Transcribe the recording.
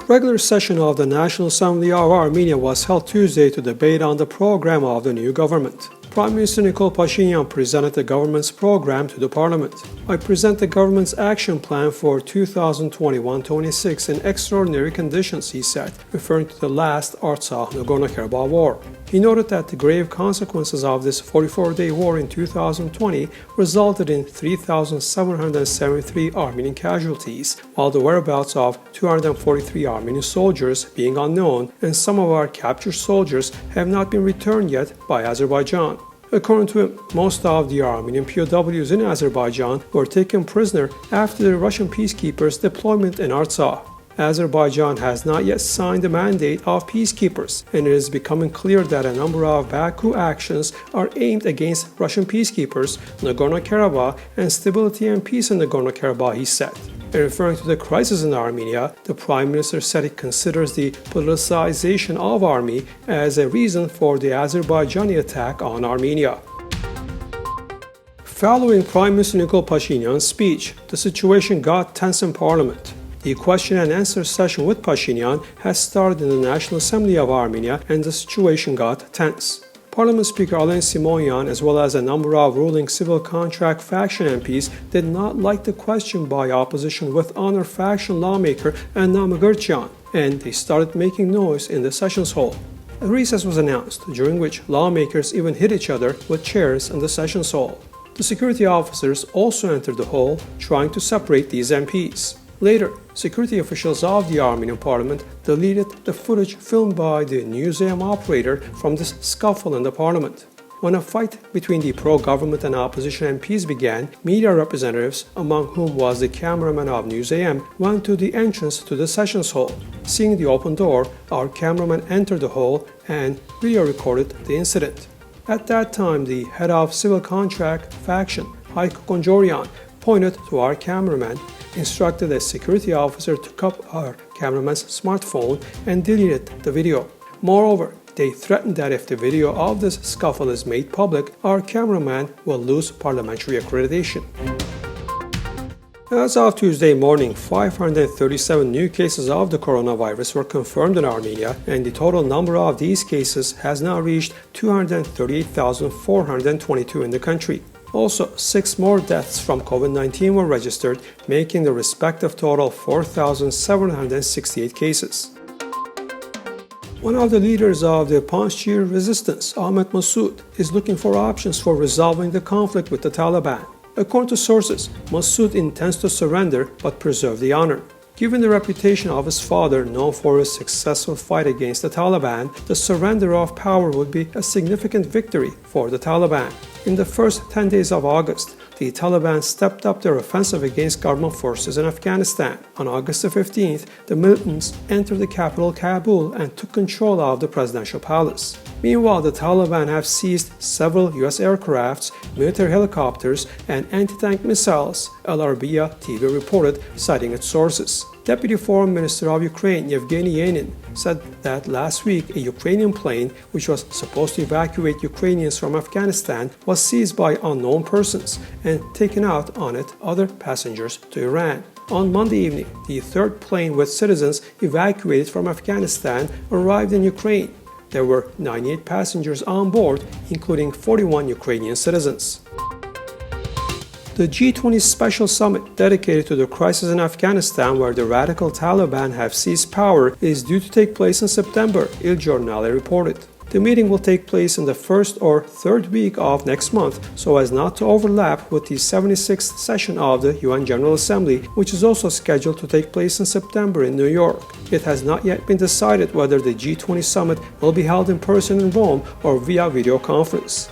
Regular session of the National Assembly of Armenia was held Tuesday to debate on the program of the new government. Prime Minister Nikol Pashinyan presented the government's program to the parliament. I present the government's action plan for 2021-26 in extraordinary conditions, he said, referring to the last Artsakh-Nagorno-Karabakh war. He noted that the grave consequences of this 44-day war in 2020 resulted in 3,773 Armenian casualties, while the whereabouts of 243 Armenian soldiers being unknown, and some of our captured soldiers have not been returned yet by Azerbaijan. According to him, most of the Armenian POWs in Azerbaijan were taken prisoner after the Russian peacekeepers' deployment in Artsakh. Azerbaijan has not yet signed the mandate of peacekeepers, and it is becoming clear that a number of Baku actions are aimed against Russian peacekeepers, Nagorno-Karabakh, and stability and peace in Nagorno-Karabakh, he said. In referring to the crisis in Armenia, the Prime Minister said he considers the politicization of army as a reason for the Azerbaijani attack on Armenia. Following Prime Minister Nikol Pashinyan's speech, the situation got tense in Parliament. The question and answer session with Pashinyan has started in the National Assembly of Armenia, and the situation got tense. Parliament Speaker Alen Simonyan, as well as a number of ruling civil contract faction MPs, did not like the question by opposition with honor faction lawmaker Anna Mugurtyan, and they started making noise in the sessions hall. A recess was announced, during which lawmakers even hit each other with chairs in the sessions hall. The security officers also entered the hall, trying to separate these MPs. Later, security officials of the Armenian parliament deleted the footage filmed by the NEWS.am operator from this scuffle in the parliament. When a fight between the pro-government and opposition MPs began, media representatives, among whom was the cameraman of NEWS.am, went to the entrance to the sessions hall. Seeing the open door, our cameraman entered the hall and video recorded the incident. At that time, the head of civil contract faction, Hayko Konjorian, pointed to our cameraman, instructed a security officer to cup our cameraman's smartphone, and deleted the video. Moreover, they threatened that if the video of this scuffle is made public, our cameraman will lose parliamentary accreditation. As of Tuesday morning, 537 new cases of the coronavirus were confirmed in Armenia, and the total number of these cases has now reached 238,422 in the country. Also, 6 more deaths from COVID-19 were registered, making the respective total 4,768 cases. One of the leaders of the Panjshir resistance, Ahmed Massoud, is looking for options for resolving the conflict with the Taliban. According to sources, Massoud intends to surrender but preserve the honor. Given the reputation of his father, known for his successful fight against the Taliban, the surrender of power would be a significant victory for the Taliban. In the first 10 days of August, the Taliban stepped up their offensive against government forces in Afghanistan. On August 15th, the militants entered the capital Kabul and took control of the presidential palace. Meanwhile, the Taliban have seized several U.S. aircrafts, military helicopters, and anti-tank missiles, Al Arabiya TV reported, citing its sources. Deputy Foreign Minister of Ukraine, Yevgeny Yanin, said that last week a Ukrainian plane, which was supposed to evacuate Ukrainians from Afghanistan, was seized by unknown persons and taken out on it other passengers to Iran. On Monday evening, the third plane with citizens evacuated from Afghanistan arrived in Ukraine. There were 98 passengers on board, including 41 Ukrainian citizens. The G20 Special Summit dedicated to the crisis in Afghanistan, where the radical Taliban have seized power, is due to take place in September, Il Giornale reported. The meeting will take place in the first or third week of next month, so as not to overlap with the 76th session of the UN General Assembly, which is also scheduled to take place in September in New York. It has not yet been decided whether the G20 summit will be held in person in Rome or via video conference.